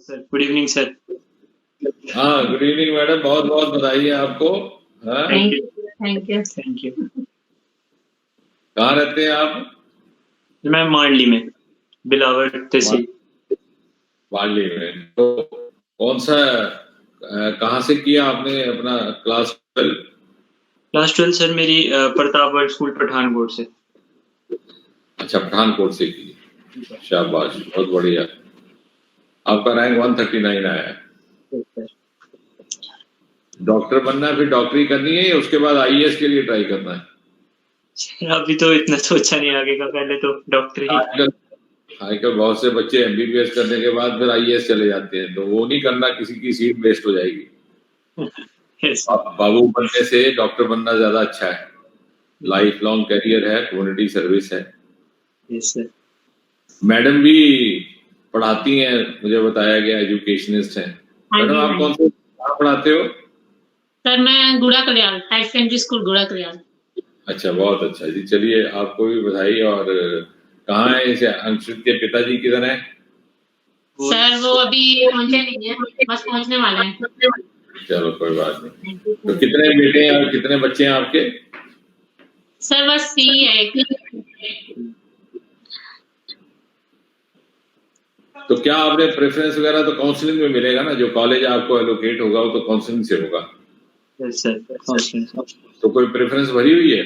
Sir, good evening sir. हाँ, good evening madam, बहुत बहुत बधाई है आपको। हाँ, thank you, thank you, thank you. कहाँ रहते हैं आप? मैं मांडली में, बिलावर तहसील। वाली में। तो कौन सा कहाँ से किया आपने अपना क्लास 12? क्लास 12 सर मेरी प्रतापगढ़ स्कूल पठानकोट से। अच्छा, पठानकोट से की। शाबाश, बहुत बढ़िया। आपका रैंक 139 आया है। डॉक्टर बनना है, फिर डॉक्टरी करनी है या उसके बाद आईएएस के लिए ट्राई करना है? अभी तो इतना सोचा नहीं आगे का, पहले तो डॉक्टर ही। आजकल बहुत से बच्चे एमबीबीएस करने के बाद फिर आईएएस चले जाते हैं, तो वो नहीं करना, किसी की सीट वेस्ट हो जाएगी। yes, बाबू बनने से डॉक्टर बनना ज्यादा अच्छा है। लाइफ लॉन्ग करियर है, कम्युनिटी सर्विस है। yes, sir. मैडम भी पढ़ाती हैं, मुझे बताया गया, एजुकेशनिस्ट हैं। मैडम आप कौन से कहाँ पढ़ाते हो? सर मैं गुड़ा कल्याण, हाई सेकेंडरी स्कूल गुड़ा कल्याण। अच्छा, बहुत अच्छा जी। चलिए, आपको भी बधाई। और कहाँ है इसे अंकित के पिताजी, किधर हैं? सर वो अभी पहुंचे नहीं है, बस पहुंचने वाले हैं। चलो, कोई बात नहीं। तो कितने बेटे हैं और कितने बच्चे हैं आपके? सर बस यही है एक। तो क्या आपने प्रेफरेंस वगैरह तो काउंसलिंग में मिलेगा ना, जो कॉलेज आपको एलोकेट होगा वो तो काउंसलिंग से होगा। yes, sir, counselling. तो कोई प्रेफरेंस भरी हुई है?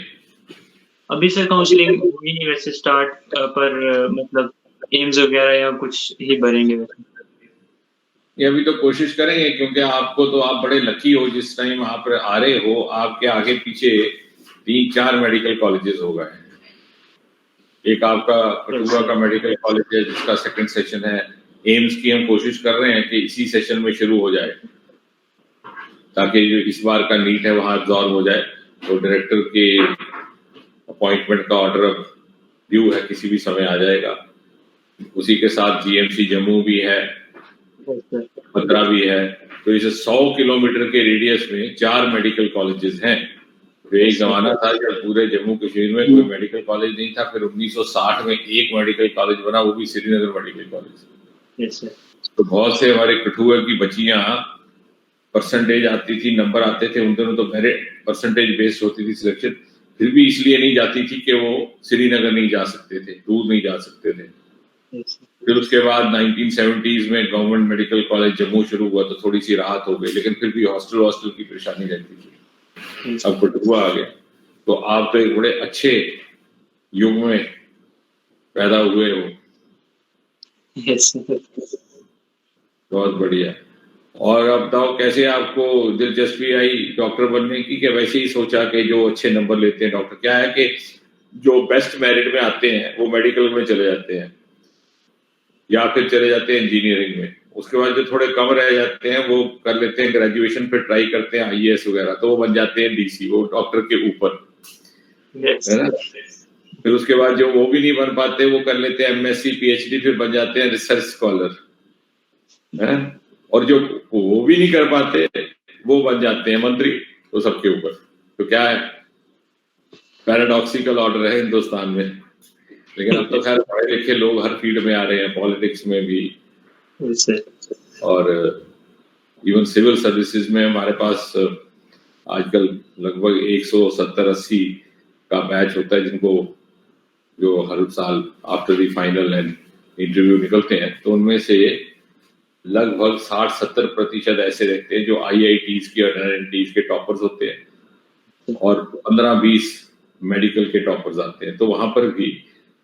अभी सर काउंसलिंग हुई नहीं वैसे स्टार्ट, पर मतलब एम्स वगैरह या कुछ ही भरेंगे वैसे। ये अभी तो कोशिश करेंगे, क्योंकि आपको तो, आप बड़े लकी हो जिस टाइम आप आ रहे हो, आपके आगे पीछे 3-4 मेडिकल कॉलेजेस हो गए। एक आपका कठुआ का मेडिकल कॉलेज है जिसका सेकंड सेशन है। एम्स की हम कोशिश कर रहे हैं कि इसी सेशन में शुरू हो जाए, ताकि जो इस बार का नीट है वहां एब्जॉर्ब हो जाए। तो डायरेक्टर के अपॉइंटमेंट का ऑर्डर अब ड्यू है, किसी भी समय आ जाएगा। उसी के साथ जीएमसी जम्मू भी है, भद्रा भी है। तो इसे 100 किलोमीटर के रेडियस में 4 मेडिकल कॉलेजेस हैं। तो एक जमाना था जब पूरे जम्मू कश्मीर में कोई मेडिकल कॉलेज नहीं था। फिर 1960 में एक मेडिकल कॉलेज बना, वो भी श्रीनगर मेडिकल कॉलेज। तो बहुत से हमारे कठुआ की बच्चियां परसेंटेज आती थी, नंबर आते थे, उन दिनों तो मेरिट परसेंटेज बेस्ड होती थी सिलेक्शन। फिर भी इसलिए नहीं जाती थी कि वो श्रीनगर नहीं जा सकते थे, दूर नहीं जा सकते थे। फिर उसके बाद 1970s में गवर्नमेंट मेडिकल कॉलेज जम्मू शुरू हुआ, तो थोड़ी सी राहत हो गई, लेकिन फिर भी हॉस्टल की परेशानी रहती थी। अब कठुआ आ गया। तो आप तो एक बड़े अच्छे युग में पैदा हुए हो। बहुत बढ़िया। और अब बताओ, कैसे आपको दिलचस्पी आई डॉक्टर बनने की, कि वैसे ही सोचा कि जो अच्छे नंबर लेते हैं डॉक्टर? क्या है कि जो बेस्ट मेरिट में आते हैं वो मेडिकल में चले जाते हैं या फिर चले जाते हैं इंजीनियरिंग में। उसके बाद जो थोड़े कम रह जाते हैं वो कर लेते हैं ग्रेजुएशन, फिर ट्राई करते हैं आईएएस वगैरह, तो वो बन जाते हैं डीसी, वो डॉक्टर के ऊपर, है ना। फिर उसके बाद जो वो भी नहीं बन पाते वो कर लेते हैं एमएससी पीएचडी, फिर बन जाते हैं रिसर्च स्कॉलर, है। और जो वो भी नहीं कर पाते वो बन जाते हैं मंत्री, तो सबके ऊपर। तो क्या है, पैराडॉक्सिकल ऑर्डर है हिंदुस्तान में। लेकिन अब तो खैर पढ़े लिखे लोग हर फील्ड में आ रहे हैं, पॉलिटिक्स में भी, और इवन सिविल सर्विसेज में हमारे पास आजकल लगभग 170-80 का बैच होता है, जिनको जो हर साल after the final and interview निकलते हैं, तो उनमें से लगभग 60-70% ऐसे रहते हैं जो आईआईटीज के और एनआईटीज के टॉपर्स होते हैं, और 15-20 मेडिकल के टॉपर्स आते हैं। तो वहां पर भी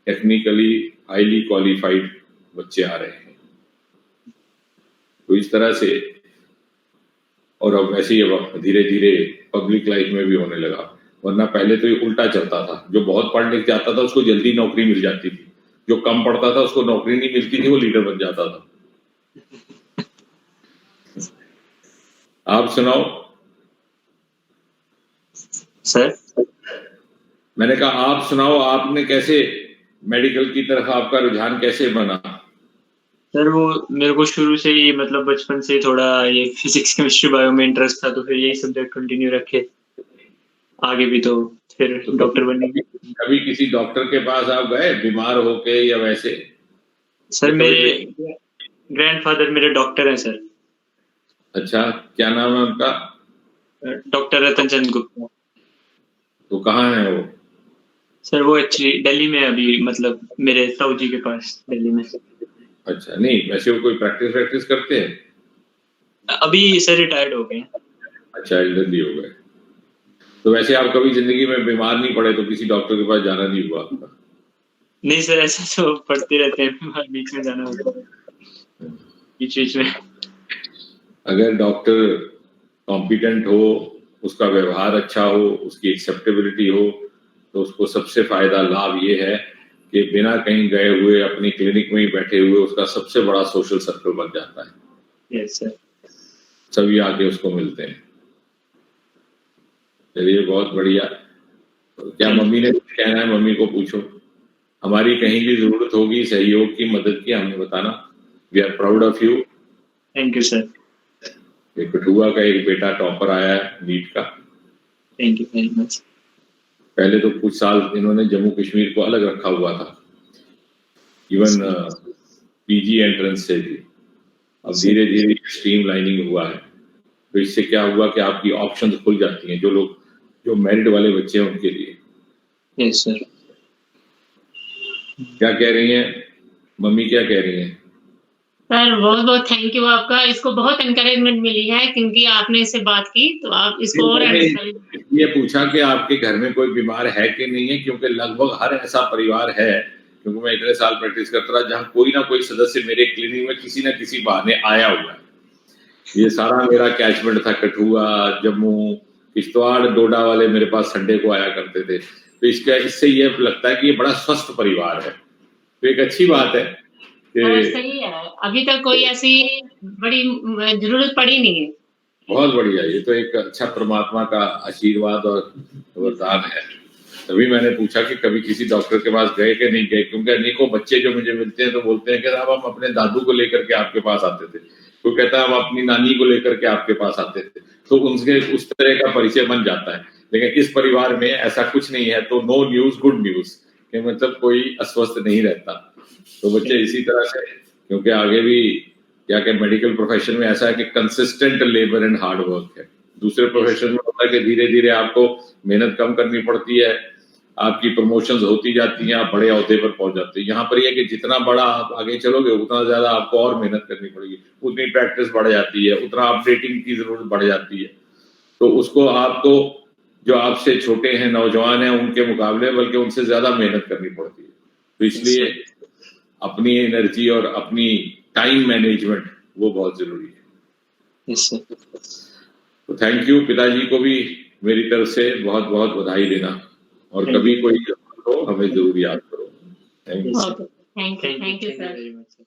टेक्निकली हाईली क्वालिफाइड बच्चे आ रहे हैं। तो इस तरह से, और अब ऐसे ही अब धीरे धीरे पब्लिक लाइफ में भी होने लगा। वरना पहले तो ये उल्टा चलता था, जो बहुत पढ़ लिख जाता था उसको जल्दी नौकरी मिल जाती थी, जो कम पढ़ता था उसको नौकरी नहीं मिलती थी, वो लीडर बन जाता था। आप सुनाओ सर। मैंने कहा आप सुनाओ, आपने कैसे मेडिकल की तरफ आपका रुझान कैसे बना? सर वो मेरे को शुरू से ही मतलब बचपन से थोड़ा ये फिजिक्स केमिस्ट्री बायो में इंटरेस्ट था, तो फिर यही सब्जेक्ट कंटिन्यू रखे आगे भी, तो फिर डॉक्टर बनने की। कभी किसी डॉक्टर के पास आप गए बीमार होके या वैसे? सर ग्रैंडफादर मेरे डॉक्टर हैं सर। अच्छा, क्या नाम है उनका? डॉक्टर रतन चंद गुप्ता। तो कहाँ है वो? सर वो एक्चुअली दिल्ली में अभी, मतलब मेरे ताऊ जी के पास दिल्ली में। अच्छा, नहीं वैसे वो कोई प्रैक्टिस करते हैं? अभी सर रिटायर्ड हो गए हैं। अच्छा, एल्डरली हो गए। तो वैसे आप कभी जिंदगी में बीमार नहीं पड़े तो किसी डॉक्टर के पास जाना नहीं हुआ आपका? नहीं सर, ऐसा तो पढ़ते रहते हैं, बीच में जाना होता है बीच में। अगर डॉक्टर कॉम्पिटेंट हो, उसका व्यवहार अच्छा हो, उसकी एक्सेप्टेबिलिटी हो, तो उसको सबसे फायदा लाभ ये है कि बिना कहीं गए हुए अपनी क्लिनिक में ही बैठे हुए उसका सबसे बड़ा सोशल सर्कल बन जाता है। Yes sir. सभी आके उसको मिलते हैं। चलिए, बहुत बढ़िया। क्या मम्मी ने कुछ कहना है? मम्मी को पूछो। हमारी कहीं भी जरूरत होगी सहयोग की, मदद की, हमें बताना। We are proud of you. Thank you sir. Kathua का एक बेटा टॉपर आया है नीट का। Thank you very much. पहले तो कुछ साल इन्होंने जम्मू कश्मीर को अलग रखा हुआ था, इवन पीजी एंट्रेंस से भी। अब धीरे धीरे स्ट्रीम लाइनिंग हुआ है, तो इससे क्या हुआ कि आपकी ऑप्शंस खुल जाती हैं, जो मेरिट वाले बच्चे हैं उनके लिए। Yes sir. क्या कह रही हैं मम्मी, क्या कह रही हैं? सर बहुत बहुत थैंक यू आपका, इसको बहुत एनकरेजमेंट मिली है क्योंकि आपने इससे बात की, तो आप इसको और ये पूछा कि आपके घर में कोई बीमार है कि नहीं है, क्योंकि लगभग हर ऐसा परिवार है, क्योंकि मैं इतने साल प्रैक्टिस करता रहा, जहाँ कोई ना कोई सदस्य मेरे क्लिनिक में किसी ना किसी बहाने आया हुआ है। ये सारा मेरा कैचमेंट था, कठुआ, जम्मू, किश्तवाड़, डोडा वाले मेरे पास संडे को आया करते थे। तो इससे ये लगता है कि ये बड़ा स्वस्थ परिवार है, तो एक अच्छी बात है कि सही है। अभी तक कोई ऐसी बड़ी जरूरत पड़ी नहीं है। बहुत बढ़िया। ये तो एक अच्छा परमात्मा का आशीर्वाद और वरदान है। तभी मैंने पूछा कि कभी किसी डॉक्टर के पास गए कि नहीं गए, क्योंकि अनेकों बच्चे जो मुझे मिलते हैं तो बोलते हैं कि साहब हम अपने दादू को लेकर के आपके पास आते थे, कोई कहता है हम अपनी नानी को लेकर के आपके पास आते थे, तो उनसे उस तरह का परिचय बन जाता है। लेकिन इस परिवार में ऐसा कुछ नहीं है, तो नो न्यूज गुड न्यूज, मतलब कोई अस्वस्थ नहीं रहता। तो बच्चे इसी तरह से, क्योंकि आगे भी क्या कि मेडिकल प्रोफेशन में ऐसा है कि consistent labour and hard work है। दूसरे प्रोफेशन में होता है कि धीरे धीरे आपको मेहनत कम करनी पड़ती है, आपकी प्रमोशंस होती जाती हैं, आप बड़े ओहदे पर पहुंच जाते हैं। यहाँ पर यह कि जितना बड़ा आप आगे चलोगे उतना ज्यादा आपको और मेहनत करनी पड़ेगी, उतनी प्रैक्टिस बढ़ जाती है, उतना अपडेटिंग की जरूरत बढ़ जाती है। तो उसको आपको जो आपसे छोटे हैं, नौजवान हैं, उनके मुकाबले बल्कि उनसे ज्यादा मेहनत करनी पड़ती है। तो इसलिए अपनी एनर्जी और अपनी टाइम मैनेजमेंट वो बहुत जरूरी है। Yes sir. तो थैंक यू। पिताजी को भी मेरी तरफ से बहुत बहुत बधाई देना, और कभी कोई जरूरत हो हमें जरूर याद करो। Thank you. Thank you sir. Very much sir.